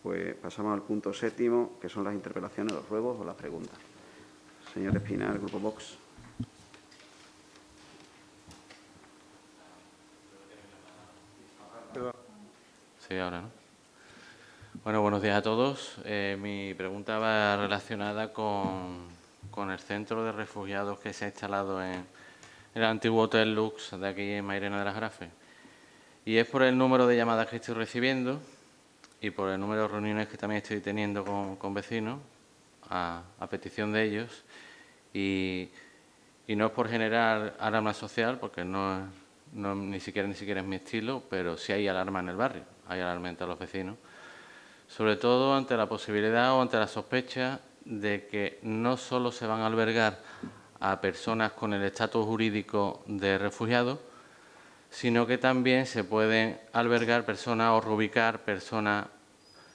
Pues pasamos al punto 7º, que son las interpelaciones, los ruegos o las preguntas. Señor Espinar, Grupo Vox. Sí, ahora, ¿no? Bueno, buenos días a todos. Mi pregunta va relacionada con el centro de refugiados que se ha instalado en el antiguo Hotel Lux de aquí en Mairena de las Grafes. Y es por el número de llamadas que estoy recibiendo y por el número de reuniones que también estoy teniendo con vecinos a petición de ellos. Y no es por generar alarma social, porque ni siquiera es mi estilo, pero sí hay alarma en el barrio, hay alarma entre los vecinos, sobre todo ante la posibilidad o ante la sospecha de que no solo se van a albergar a personas con el estatus jurídico de refugiados, sino que también se pueden albergar personas o reubicar personas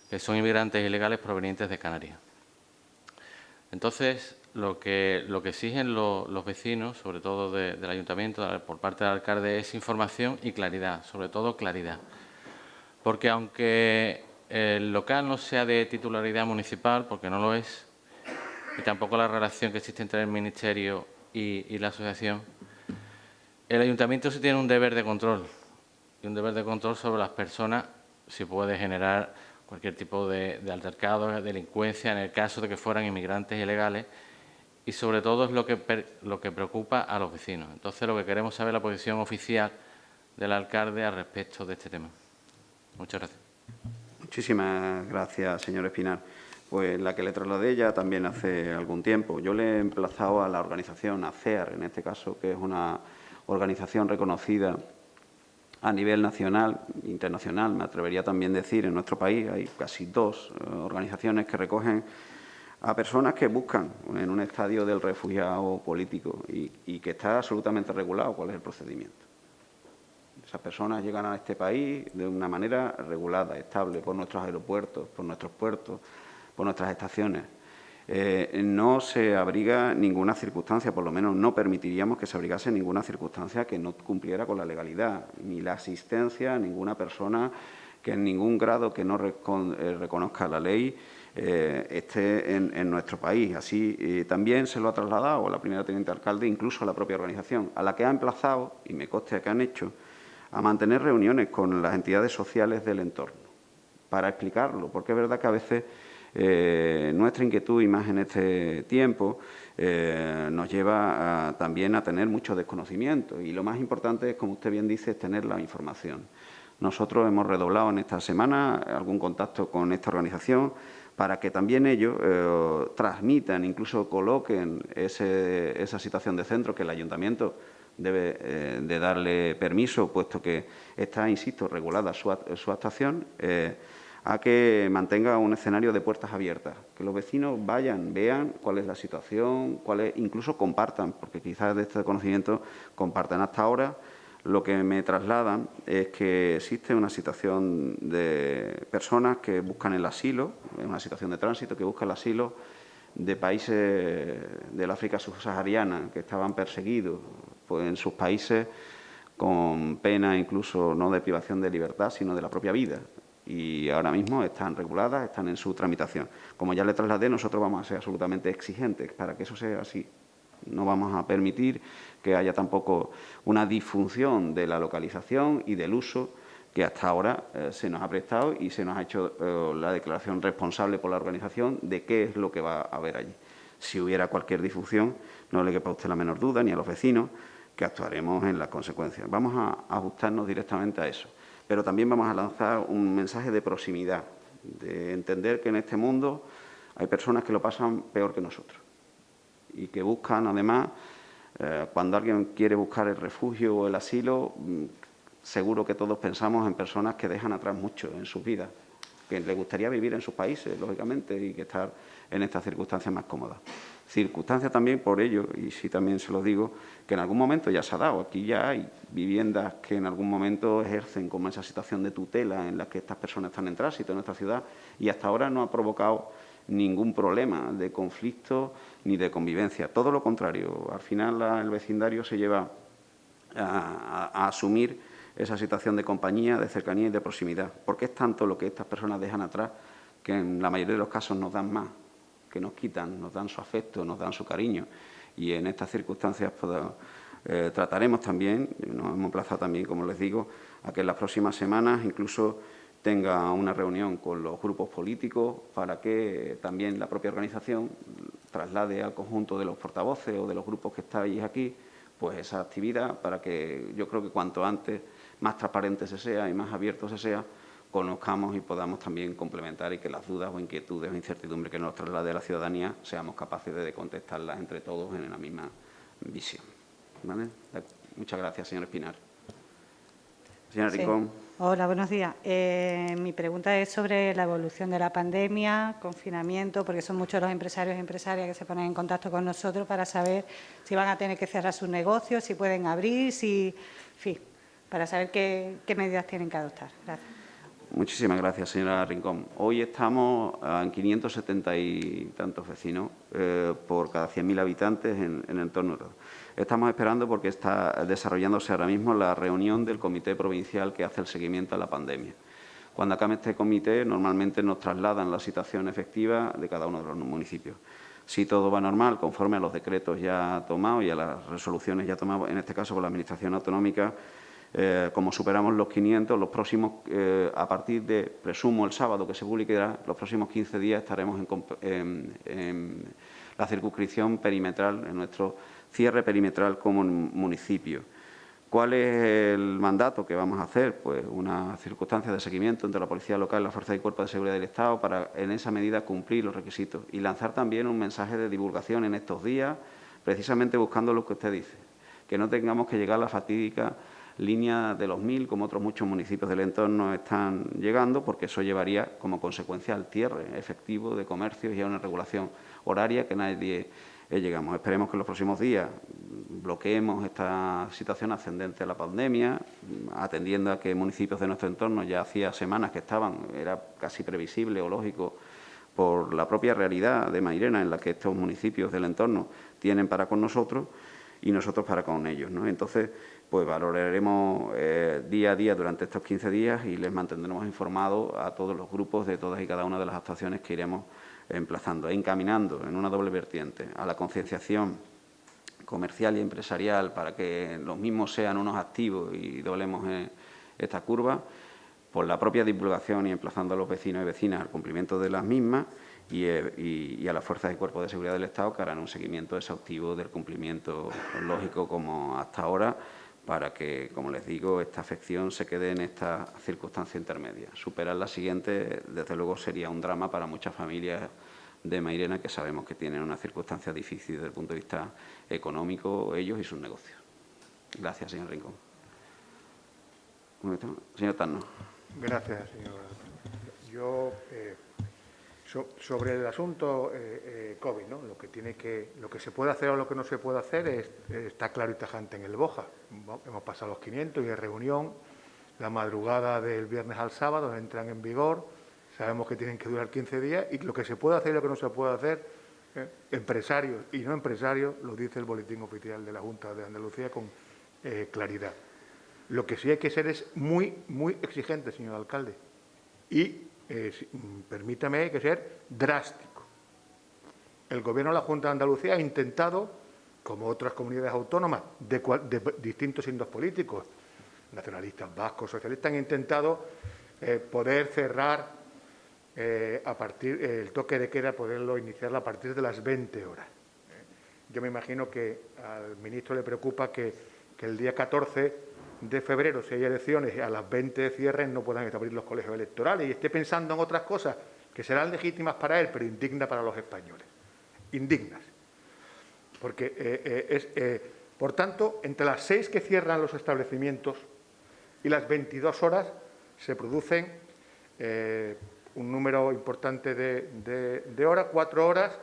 que son inmigrantes ilegales provenientes de Canarias. Entonces, lo que exigen los vecinos, sobre todo del ayuntamiento, por parte del alcalde, es información y claridad, sobre todo claridad. Porque aunque el local no sea de titularidad municipal, porque no lo es, y tampoco la relación que existe entre el Ministerio y la asociación, el ayuntamiento sí tiene un deber de control, y un deber de control sobre las personas si puede generar cualquier tipo de altercado, de delincuencia, en el caso de que fueran inmigrantes ilegales, y sobre todo es lo que preocupa a los vecinos. Entonces, lo que queremos saber es la posición oficial del alcalde al respecto de este tema. Muchas gracias. Muchísimas gracias, señor Espinar. Pues la que le trasladé ya también hace algún tiempo. Yo le he emplazado a la organización, a CEAR, en este caso, que es una organización reconocida a nivel nacional, internacional, me atrevería también a decir, en nuestro país hay casi 2 organizaciones que recogen a personas que buscan en un estadio del refugiado político y que está absolutamente regulado cuál es el procedimiento. Esas personas llegan a este país de una manera regulada, estable, por nuestros aeropuertos, por nuestros puertos, por nuestras estaciones. No se abriga ninguna circunstancia, por lo menos no permitiríamos que se abrigase ninguna circunstancia que no cumpliera con la legalidad, ni la asistencia a ninguna persona que en ningún grado que no reconozca la ley esté en nuestro país. Así también se lo ha trasladado a la primera teniente alcalde, incluso a la propia organización, a la que ha emplazado, y me consta que han hecho, a mantener reuniones con las entidades sociales del entorno para explicarlo, porque es verdad que a veces nuestra inquietud, y más en este tiempo, nos lleva también a tener mucho desconocimiento. Y lo más importante es, como usted bien dice, es tener la información. Nosotros hemos redoblado en esta semana algún contacto con esta organización para que también ellos transmitan, incluso coloquen esa situación de centro que el ayuntamiento debe de darle permiso, puesto que está, insisto, regulada su actuación, a que mantenga un escenario de puertas abiertas, que los vecinos vayan, vean cuál es la situación, incluso compartan, porque quizás de este conocimiento compartan. Hasta ahora lo que me trasladan es que existe una situación de personas que buscan el asilo, una situación de tránsito, que buscan el asilo de países del África subsahariana que estaban perseguidos pues, en sus países con pena incluso no de privación de libertad, sino de la propia vida. Y ahora mismo están reguladas, están en su tramitación. Como ya le trasladé, nosotros vamos a ser absolutamente exigentes para que eso sea así. No vamos a permitir que haya tampoco una disfunción de la localización y del uso que hasta ahora se nos ha prestado y se nos ha hecho la declaración responsable por la organización de qué es lo que va a haber allí. Si hubiera cualquier disfunción, no le quepa a usted la menor duda, ni a los vecinos, que actuaremos en las consecuencias. Vamos a ajustarnos directamente a eso. Pero también vamos a lanzar un mensaje de proximidad, de entender que en este mundo hay personas que lo pasan peor que nosotros y que buscan, además, cuando alguien quiere buscar el refugio o el asilo, seguro que todos pensamos en personas que dejan atrás mucho en sus vidas, que les gustaría vivir en sus países, lógicamente, y que estar en estas circunstancias más cómodas. Circunstancias también por ello, y sí también se lo digo, que en algún momento ya se ha dado. Aquí ya hay viviendas que en algún momento ejercen como esa situación de tutela en la que estas personas están en tránsito en nuestra ciudad y hasta ahora no ha provocado ningún problema de conflicto ni de convivencia. Todo lo contrario, al final el vecindario se lleva a asumir esa situación de compañía, de cercanía y de proximidad, porque es tanto lo que estas personas dejan atrás que en la mayoría de los casos nos dan más, que nos quitan, nos dan su afecto, nos dan su cariño. Y en estas circunstancias trataremos también, nos hemos emplazado también, como les digo, a que en las próximas semanas incluso tenga una reunión con los grupos políticos para que también la propia organización traslade al conjunto de los portavoces o de los grupos que estáis aquí, pues esa actividad para que yo creo que cuanto antes más transparente se sea y más abierto se sea, conozcamos y podamos también complementar y que las dudas o inquietudes o incertidumbres que nos traslade la ciudadanía seamos capaces de contestarlas entre todos en la misma visión. ¿Vale? Muchas gracias, señor Espinar. Señora Rincón. Hola, buenos días. Mi pregunta es sobre la evolución de la pandemia, confinamiento, porque son muchos los empresarios y empresarias que se ponen en contacto con nosotros para saber si van a tener que cerrar sus negocios, si pueden abrir, en fin, para saber qué medidas tienen que adoptar. Gracias. Muchísimas gracias, señora Rincón. Hoy estamos en 570 y tantos vecinos por cada 100.000 habitantes en el entorno. Estamos esperando porque está desarrollándose ahora mismo la reunión del Comité Provincial que hace el seguimiento a la pandemia. Cuando acabe este comité, normalmente nos trasladan la situación efectiva de cada uno de los municipios. Si todo va normal, conforme a los decretos ya tomados y a las resoluciones ya tomadas, en este caso por la Administración Autonómica, como superamos los 500, los próximos, a partir de, presumo, el sábado que se publicará, los próximos 15 días estaremos en la circunscripción perimetral, en nuestro cierre perimetral como municipio. ¿Cuál es el mandato que vamos a hacer? Pues una circunstancia de seguimiento entre la Policía Local y la Fuerza y Cuerpo de Seguridad del Estado para, en esa medida, cumplir los requisitos y lanzar también un mensaje de divulgación en estos días, precisamente buscando lo que usted dice, que no tengamos que llegar a la fatídica línea de los 1.000, como otros muchos municipios del entorno están llegando, porque eso llevaría como consecuencia al cierre efectivo de comercios y a una regulación horaria que nadie llegamos. Esperemos que en los próximos días bloqueemos esta situación ascendente a la pandemia, atendiendo a que municipios de nuestro entorno ya hacía semanas que estaban, era casi previsible o lógico por la propia realidad de Mairena en la que estos municipios del entorno tienen para con nosotros y nosotros para con ellos, ¿no? Entonces, pues valoraremos día a día durante estos 15 días y les mantendremos informados a todos los grupos de todas y cada una de las actuaciones que iremos emplazando e encaminando en una doble vertiente a la concienciación comercial y empresarial para que los mismos sean unos activos y doblemos esta curva, por la propia divulgación y emplazando a los vecinos y vecinas al cumplimiento de las mismas y a las fuerzas y cuerpos de seguridad del Estado que harán un seguimiento exhaustivo del cumplimiento lógico como hasta ahora para que, como les digo, esta afección se quede en esta circunstancia intermedia. Superar la siguiente, desde luego, sería un drama para muchas familias de Mairena que sabemos que tienen una circunstancia difícil desde el punto de vista económico, ellos y sus negocios. Gracias, señor Rincón. Señor Tarno. Gracias, señor. Yo, sobre el asunto COVID, ¿no? Lo que se puede hacer o lo que no se puede hacer está claro y tajante en el BOJA. Hemos pasado los 500 y en reunión, la madrugada del viernes al sábado entran en vigor, sabemos que tienen que durar 15 días y lo que se puede hacer y lo que no se puede hacer, empresarios y no empresarios, lo dice el Boletín Oficial de la Junta de Andalucía con claridad. Lo que sí hay que ser es muy, muy exigente, señor alcalde, y permítame, hay que ser drástico. El Gobierno de la Junta de Andalucía ha intentado, como otras comunidades autónomas de distintos signos políticos, nacionalistas, vascos, socialistas, han intentado poder cerrar el toque de queda, poderlo iniciar a partir de las 20 horas. Yo me imagino que al ministro le preocupa que el día 14 de febrero, si hay elecciones, a las 20 cierren, no puedan abrir los colegios electorales y esté pensando en otras cosas que serán legítimas para él, pero indignas para los españoles. Indignas. Porque, por tanto, entre las 6 que cierran los establecimientos y las 22 horas se producen un número importante de horas, 4 horas,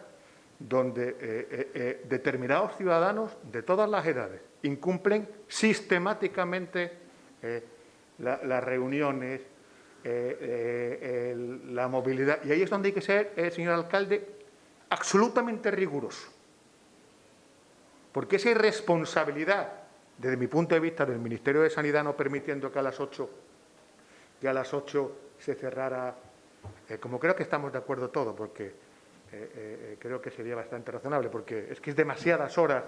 donde determinados ciudadanos de todas las edades incumplen sistemáticamente las reuniones, la movilidad. Y ahí es donde hay que ser, señor alcalde, absolutamente riguroso. Porque esa irresponsabilidad, desde mi punto de vista, del Ministerio de Sanidad no permitiendo que a las 8 se cerrara como creo que estamos de acuerdo todos, porque creo que sería bastante razonable, porque es que es demasiadas horas,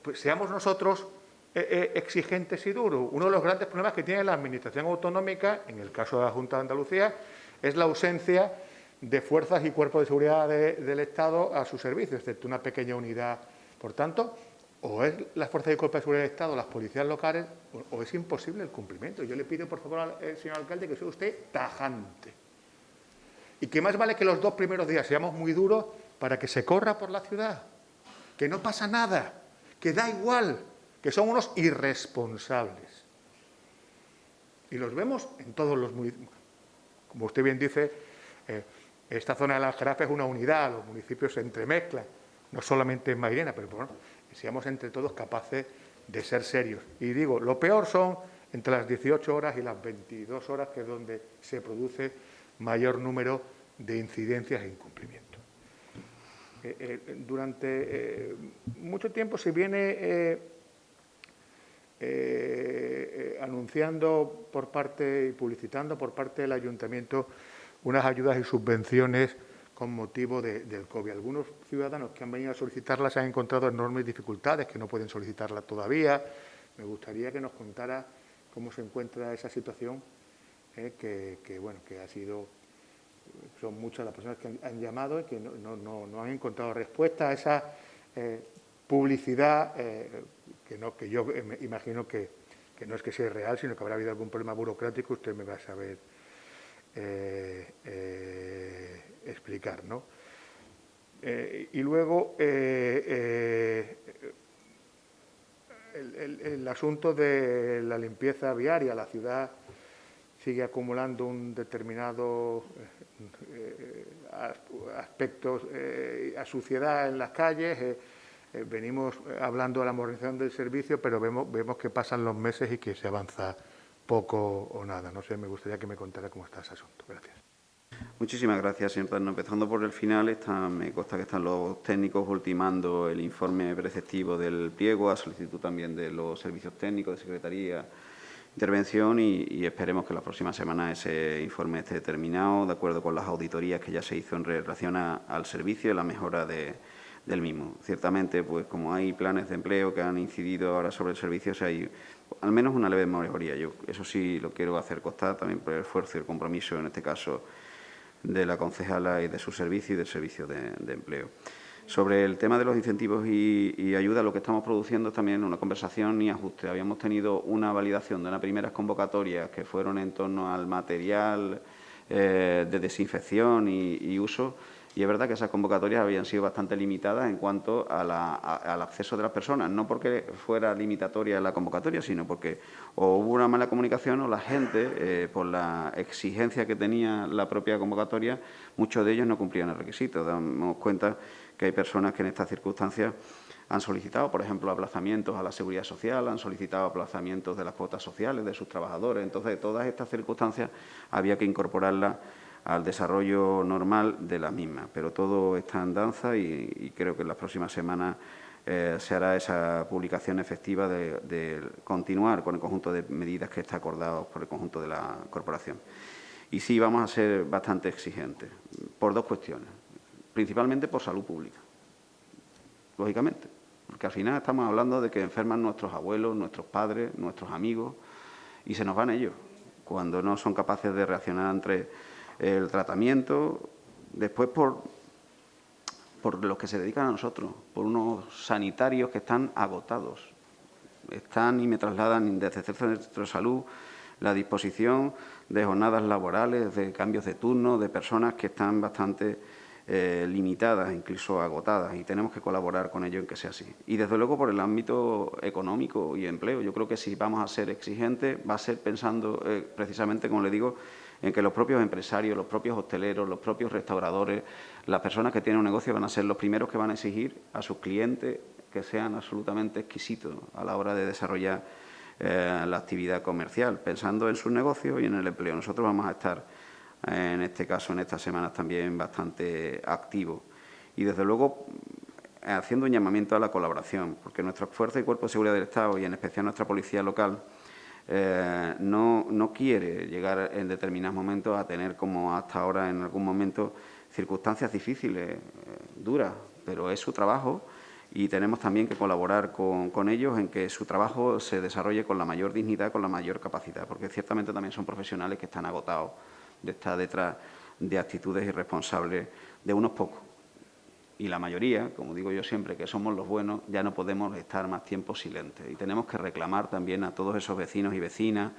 pues seamos nosotros exigentes y duros. Uno de los grandes problemas que tiene la Administración autonómica, en el caso de la Junta de Andalucía, es la ausencia de fuerzas y cuerpos de seguridad del Estado a su servicio, excepto una pequeña unidad. Por tanto, o es las fuerzas y cuerpos de seguridad del Estado, las policías locales, o es imposible el cumplimiento. Yo le pido, por favor, al señor alcalde, que sea usted tajante. Y que más vale que los 2 primeros días seamos muy duros para que se corra por la ciudad, que no pasa nada, que da igual, que son unos irresponsables. Y los vemos en todos los municipios. Como usted bien dice, esta zona de la Aljarafe es una unidad, los municipios se entremezclan, no solamente en Mairena, pero bueno, que seamos entre todos capaces de ser serios. Y digo, lo peor son entre las 18 horas y las 22 horas, que es donde se produce mayor número de incidencias e incumplimientos. Durante mucho tiempo se viene anunciando por parte y publicitando por parte del Ayuntamiento unas ayudas y subvenciones con motivo del COVID. Algunos ciudadanos que han venido a solicitarlas han encontrado enormes dificultades, que no pueden solicitarlas todavía. Me gustaría que nos contara cómo se encuentra esa situación, bueno, que ha sido, son muchas las personas que han llamado y que no han encontrado respuesta a esa publicidad que yo imagino que no es que sea real, sino que habrá habido algún problema burocrático. Usted me va a saber explicar, ¿no? Y luego el asunto de la limpieza viaria. La ciudad sigue acumulando un determinado aspectos a suciedad en las calles. Venimos hablando de la modernización del servicio, pero vemos que pasan los meses y que se avanza poco o nada. No sé, me gustaría que me contara cómo está ese asunto. Gracias. Muchísimas gracias, señor Plano. Empezando por el final, me consta que están los técnicos ultimando el informe preceptivo del pliego, a solicitud también de los servicios técnicos de Secretaría Intervención, y esperemos que la próxima semana ese informe esté terminado, de acuerdo con las auditorías que ya se hizo en relación al servicio y la mejora del mismo. Ciertamente, pues como hay planes de empleo que han incidido ahora sobre el servicio, hay al menos una leve mejoría. Yo eso sí lo quiero hacer constar también por el esfuerzo y el compromiso, en este caso, de la concejala y de su servicio y del servicio de empleo. Sobre el tema de los incentivos y ayuda, lo que estamos produciendo es también una conversación y ajuste. Habíamos tenido una validación de unas primeras convocatorias que fueron en torno al material de desinfección y uso, y es verdad que esas convocatorias habían sido bastante limitadas en cuanto al acceso de las personas, no porque fuera limitatoria la convocatoria, sino porque o hubo una mala comunicación o la gente, por la exigencia que tenía la propia convocatoria, muchos de ellos no cumplían el requisito. Damos cuenta que hay personas que en estas circunstancias han solicitado, por ejemplo, aplazamientos a la Seguridad Social, han solicitado aplazamientos de las cuotas sociales de sus trabajadores. Entonces, todas estas circunstancias había que incorporarlas al desarrollo normal de la misma. Pero todo está en danza y creo que en las próximas semanas se hará esa publicación efectiva de continuar con el conjunto de medidas que está acordado por el conjunto de la corporación. Y sí, vamos a ser bastante exigentes, por 2 cuestiones. Principalmente por salud pública, lógicamente, porque al final estamos hablando de que enferman nuestros abuelos, nuestros padres, nuestros amigos, y se nos van ellos, cuando no son capaces de reaccionar ante el tratamiento, después por los que se dedican a nosotros, por unos sanitarios que están agotados, están y me trasladan desde el Centro de Salud la disposición de jornadas laborales, de cambios de turno, de personas que están bastante limitadas, incluso agotadas, y tenemos que colaborar con ello en que sea así. Y desde luego por el ámbito económico y empleo. Yo creo que si vamos a ser exigentes va a ser pensando precisamente, como le digo, en que los propios empresarios, los propios hosteleros, los propios restauradores, las personas que tienen un negocio van a ser los primeros que van a exigir a sus clientes que sean absolutamente exquisitos a la hora de desarrollar la actividad comercial, pensando en sus negocios y en el empleo. Nosotros vamos a estar en este caso, en estas semanas también bastante activo. Y, desde luego, haciendo un llamamiento a la colaboración, porque nuestras fuerzas y cuerpos de seguridad del Estado, y en especial nuestra policía local, no quiere llegar en determinados momentos a tener, como hasta ahora en algún momento, circunstancias difíciles, duras, pero es su trabajo y tenemos también que colaborar con ellos en que su trabajo se desarrolle con la mayor dignidad, con la mayor capacidad, porque ciertamente también son profesionales que están agotados de estar detrás de actitudes irresponsables de unos pocos. Y la mayoría, como digo yo siempre, que somos los buenos, ya no podemos estar más tiempo silentes. Y tenemos que reclamar también a todos esos vecinos y vecinas,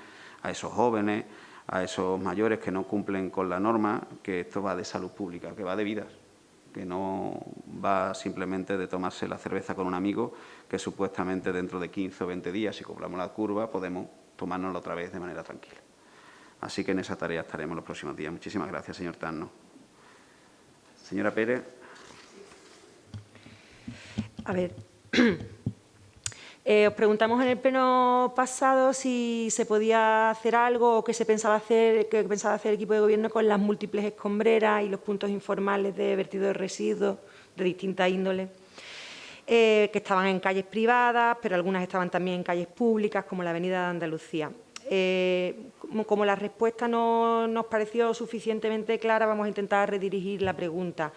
a esos jóvenes, a esos mayores que no cumplen con la norma, que esto va de salud pública, que va de vidas, que no va simplemente de tomarse la cerveza con un amigo, que supuestamente dentro de 15 o 20 días, si cobramos la curva, podemos tomárnoslo otra vez de manera tranquila. Así que en esa tarea estaremos los próximos días. Muchísimas gracias, señor Tanno. Señora Pérez. A ver, os preguntamos en el pleno pasado si se podía hacer algo o qué pensaba hacer el equipo de gobierno con las múltiples escombreras y los puntos informales de vertido de residuos de distinta índole, que estaban en calles privadas, pero algunas estaban también en calles públicas, como la Avenida de Andalucía. Como la respuesta no nos pareció suficientemente clara, vamos a intentar redirigir la pregunta.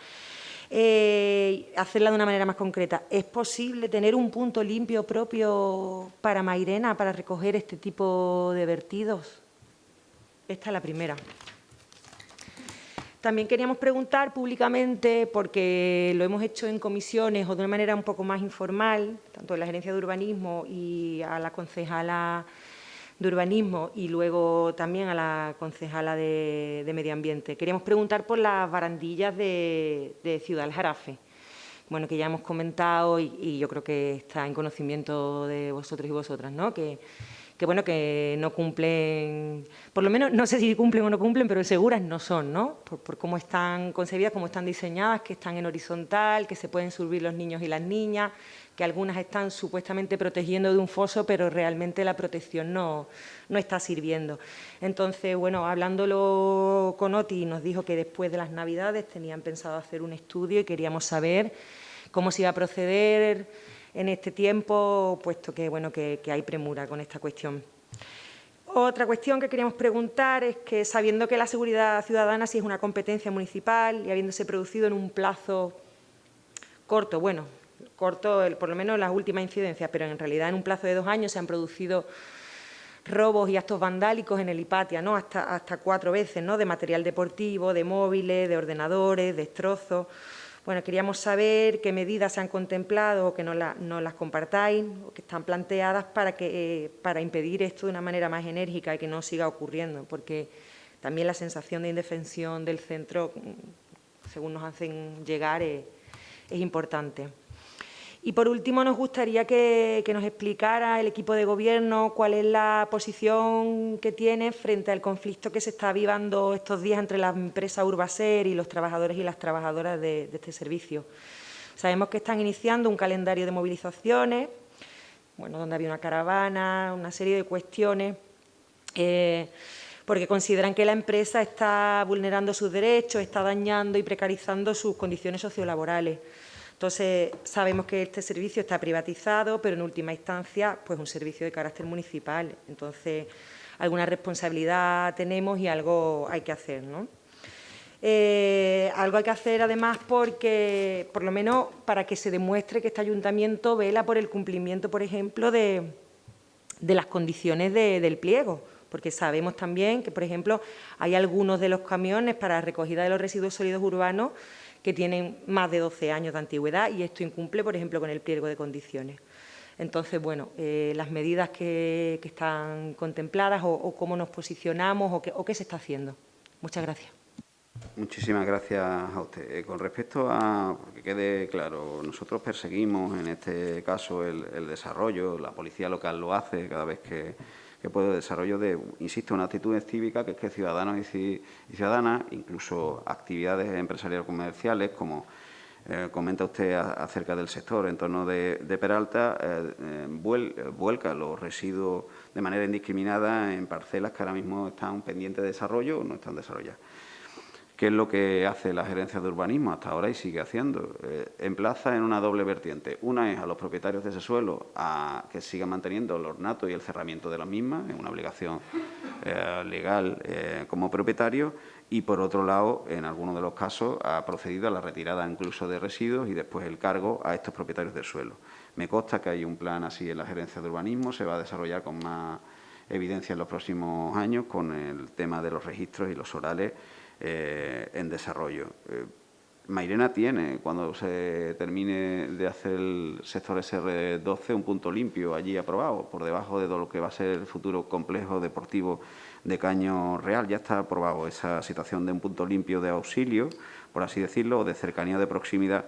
Hacerla de una manera más concreta. ¿Es posible tener un punto limpio propio para Mairena, para recoger este tipo de vertidos? Esta es la primera. También queríamos preguntar públicamente, porque lo hemos hecho en comisiones o de una manera un poco más informal, tanto en la Gerencia de Urbanismo y a la concejala de Urbanismo y luego también a la concejala de Medio Ambiente. Queríamos preguntar por las barandillas de Ciudad del Jarafe, bueno, que ya hemos comentado y yo creo que está en conocimiento de vosotros y vosotras, ¿no? Que no cumplen, por lo menos no sé si cumplen o no cumplen, pero seguras no son, ¿no? Por cómo están concebidas, cómo están diseñadas, que están en horizontal, que se pueden subir los niños y las niñas, que algunas están supuestamente protegiendo de un foso, pero realmente la protección no está sirviendo. Entonces, bueno, hablándolo con Oti, nos dijo que después de las Navidades tenían pensado hacer un estudio y queríamos saber cómo se iba a proceder en este tiempo, puesto que, bueno, que hay premura con esta cuestión. Otra cuestión que queríamos preguntar es que, sabiendo que la seguridad ciudadana sí es una competencia municipal y habiéndose producido en un plazo corto, bueno, corto, por lo menos las últimas incidencias, pero en realidad en un plazo de 2 años se han producido robos y actos vandálicos en el Hipatia, ¿no? Hasta 4 veces, ¿no? De material deportivo, de móviles, de ordenadores, destrozos. Bueno, queríamos saber qué medidas se han contemplado o que no las compartáis o que están planteadas para impedir esto de una manera más enérgica y que no siga ocurriendo, porque también la sensación de indefensión del centro, según nos hacen llegar, es importante. Y, por último, nos gustaría que nos explicara el equipo de gobierno cuál es la posición que tiene frente al conflicto que se está avivando estos días entre la empresa Urbaser y los trabajadores y las trabajadoras de este servicio. Sabemos que están iniciando un calendario de movilizaciones, bueno, donde había una caravana, una serie de cuestiones, porque consideran que la empresa está vulnerando sus derechos, está dañando y precarizando sus condiciones sociolaborales. Entonces, sabemos que este servicio está privatizado, pero en última instancia, pues un servicio de carácter municipal. Entonces, alguna responsabilidad tenemos y algo hay que hacer, ¿no? Algo hay que hacer, además, porque, por lo menos, para que se demuestre que este ayuntamiento vela por el cumplimiento, por ejemplo, de las condiciones del pliego. Porque sabemos también que, por ejemplo, hay algunos de los camiones para recogida de los residuos sólidos urbanos que tienen más de 12 años de antigüedad y esto incumple, por ejemplo, con el pliego de condiciones. Entonces, bueno, las medidas que están contempladas o cómo nos posicionamos o qué se está haciendo. Muchas gracias. Muchísimas gracias a usted. Con respecto a, que quede claro, nosotros perseguimos en este caso el desarrollo, la policía local lo hace cada vez que puede, el desarrollo de, insisto, una actitud cívica, que es que ciudadanos y ciudadanas, incluso actividades empresariales comerciales, como comenta usted acerca del sector en torno de Peralta, vuelca los residuos de manera indiscriminada en parcelas que ahora mismo están pendientes de desarrollo o no están desarrolladas. ¿Qué es lo que hace la Gerencia de Urbanismo hasta ahora y sigue haciendo? Emplaza en una doble vertiente. Una es a los propietarios de ese suelo a que sigan manteniendo el ornato y el cerramiento de la misma, es una obligación legal como propietario, y por otro lado, en algunos de los casos, ha procedido a la retirada incluso de residuos y después el cargo a estos propietarios del suelo. Me consta que hay un plan así en la Gerencia de Urbanismo, se va a desarrollar con más evidencia en los próximos años con el tema de los registros y los orales en desarrollo. Mairena tiene, cuando se termine de hacer el sector SR12, un punto limpio allí aprobado, por debajo de lo que va a ser el futuro complejo deportivo de Caño Real. Ya está aprobado esa situación de un punto limpio de auxilio, por así decirlo, o de cercanía, de proximidad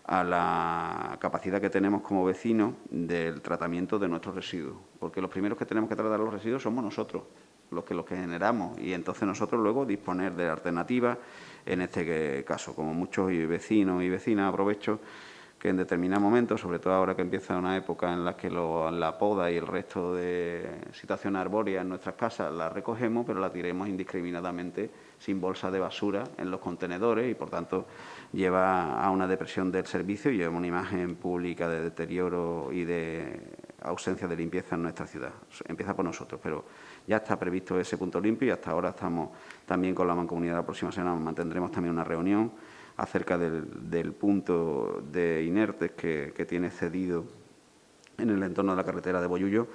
a la capacidad que tenemos como vecinos del tratamiento de nuestros residuos. Porque los primeros que tenemos que tratar los residuos somos nosotros, los que generamos, y entonces nosotros luego disponer de alternativas, en este caso, como muchos vecinos y vecinas, aprovecho que en determinados momentos, sobre todo ahora que empieza una época en la que la poda y el resto de situaciones arbóreas en nuestras casas las recogemos, pero la tiremos indiscriminadamente sin bolsa de basura en los contenedores y, por tanto, lleva a una depresión del servicio y lleva una imagen pública de deterioro y de ausencia de limpieza en nuestra ciudad. Empieza por nosotros, pero ya está previsto ese punto limpio y hasta ahora estamos también con la Mancomunidad. La próxima semana mantendremos también una reunión acerca del punto de inertes que tiene cedido en el entorno de la carretera de Bollullo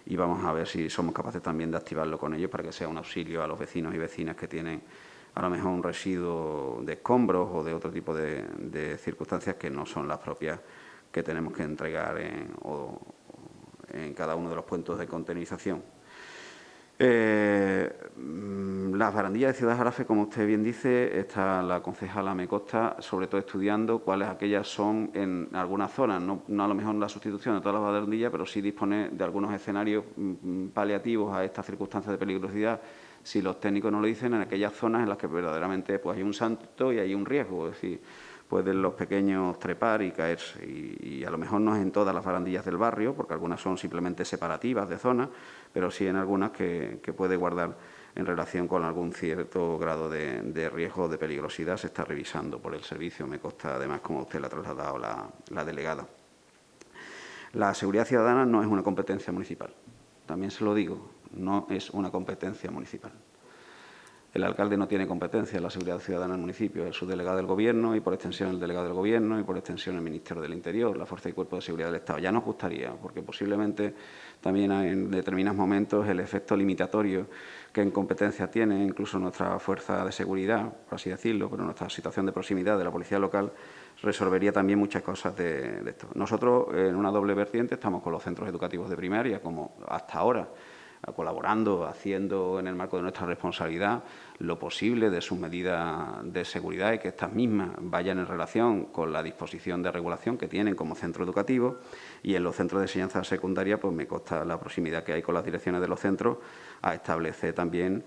y vamos a ver si somos capaces también de activarlo con ellos para que sea un auxilio a los vecinos y vecinas que tienen a lo mejor un residuo de escombros o de otro tipo de circunstancias que no son las propias que tenemos que entregar en cada uno de los puntos de containerización. Las barandillas de Ciudad Jarafe, como usted bien dice, está la concejala Me Consta, sobre todo estudiando cuáles aquellas son en algunas zonas, no a lo mejor la sustitución de todas las barandillas, pero sí disponer de algunos escenarios paliativos a estas circunstancias de peligrosidad, si los técnicos no lo dicen, en aquellas zonas en las que verdaderamente pues, hay un salto y hay un riesgo, es decir, pueden los pequeños trepar y caerse. Y a lo mejor no es en todas las barandillas del barrio, porque algunas son simplemente separativas de zonas, pero sí en algunas que puede guardar en relación con algún cierto grado de riesgo o de peligrosidad. Se está revisando por el servicio, me consta además, como usted le ha trasladado la delegada. La seguridad ciudadana no es una competencia municipal. También se lo digo, no es una competencia municipal. El alcalde no tiene competencia en la seguridad ciudadana del municipio, es el subdelegado del Gobierno y, por extensión, el delegado del Gobierno y, por extensión, el Ministerio del Interior, la Fuerza y Cuerpo de Seguridad del Estado. Ya nos gustaría, porque posiblemente también en determinados momentos el efecto limitatorio que en competencia tiene incluso nuestra fuerza de seguridad, por así decirlo, pero nuestra situación de proximidad de la policía local resolvería también muchas cosas de esto. Nosotros, en una doble vertiente, estamos con los centros educativos de primaria, como hasta ahora, colaborando, haciendo en el marco de nuestra responsabilidad lo posible de sus medidas de seguridad y que estas mismas vayan en relación con la disposición de regulación que tienen como centro educativo. Y en los centros de enseñanza secundaria, pues me consta la proximidad que hay con las direcciones de los centros a establecer también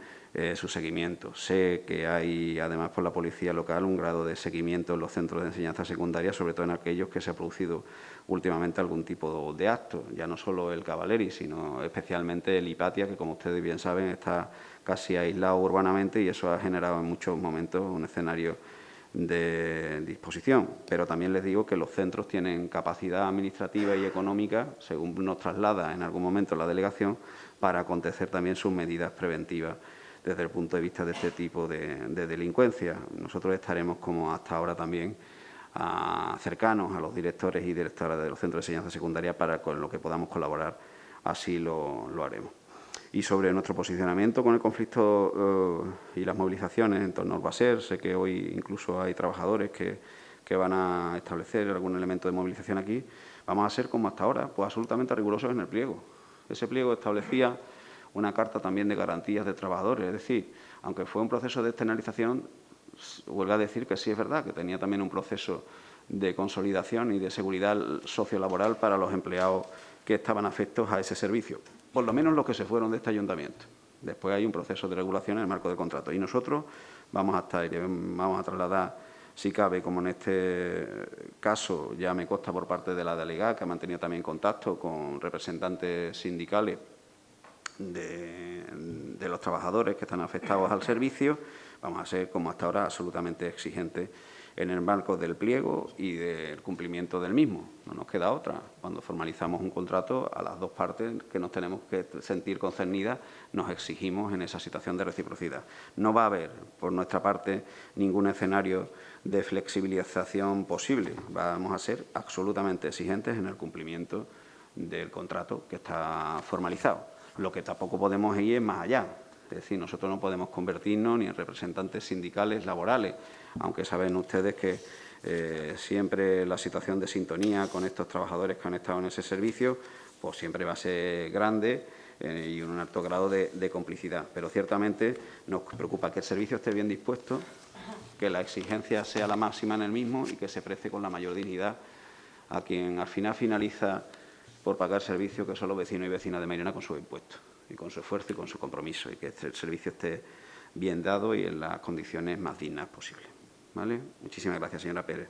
su seguimiento. Sé que hay, además, por la policía local un grado de seguimiento en los centros de enseñanza secundaria, sobre todo en aquellos que se ha producido últimamente algún tipo de acto, ya no solo el Cavaleri, sino especialmente el Hipatia, que, como ustedes bien saben, está casi aislado urbanamente y eso ha generado en muchos momentos un escenario de disposición. Pero también les digo que los centros tienen capacidad administrativa y económica, según nos traslada en algún momento la delegación, para acontecer también sus medidas preventivas desde el punto de vista de este tipo de delincuencia. Nosotros estaremos, como hasta ahora también, cercanos a los directores y directoras de los centros de enseñanza secundaria para con lo que podamos colaborar, así lo haremos. Y sobre nuestro posicionamiento con el conflicto y las movilizaciones en torno al Baser, sé que hoy incluso hay trabajadores que van a establecer algún elemento de movilización aquí, vamos a ser como hasta ahora, pues absolutamente rigurosos en el pliego. Ese pliego establecía una carta también de garantías de trabajadores, es decir, aunque fue un proceso de externalización, huelga a decir que sí es verdad, que tenía también un proceso de consolidación y de seguridad sociolaboral para los empleados que estaban afectos a ese servicio, por lo menos los que se fueron de este ayuntamiento. Después hay un proceso de regulación en el marco del contrato y nosotros vamos a trasladar, si cabe, como en este caso ya me consta por parte de la delegada, que ha mantenido también contacto con representantes sindicales de los trabajadores que están afectados al servicio, Vamos a ser, como hasta ahora, absolutamente exigentes en el marco del pliego y del cumplimiento del mismo. No nos queda otra. Cuando formalizamos un contrato, a las dos partes que nos tenemos que sentir concernidas, nos exigimos en esa situación de reciprocidad. No va a haber, por nuestra parte, ningún escenario de flexibilización posible. Vamos a ser absolutamente exigentes en el cumplimiento del contrato que está formalizado. Lo que tampoco podemos ir es más allá. Es decir, nosotros no podemos convertirnos ni en representantes sindicales laborales, aunque saben ustedes que siempre la situación de sintonía con estos trabajadores que han estado en ese servicio, pues siempre va a ser grande y un alto grado de complicidad. Pero ciertamente nos preocupa que el servicio esté bien dispuesto, que la exigencia sea la máxima en el mismo y que se preste con la mayor dignidad a quien al final finaliza por pagar servicio, que son los vecinos y vecinas de Mairena con sus impuestos y con su esfuerzo y con su compromiso, y que el servicio esté bien dado y en las condiciones más dignas posibles. ¿Vale? Muchísimas gracias, señora Pérez.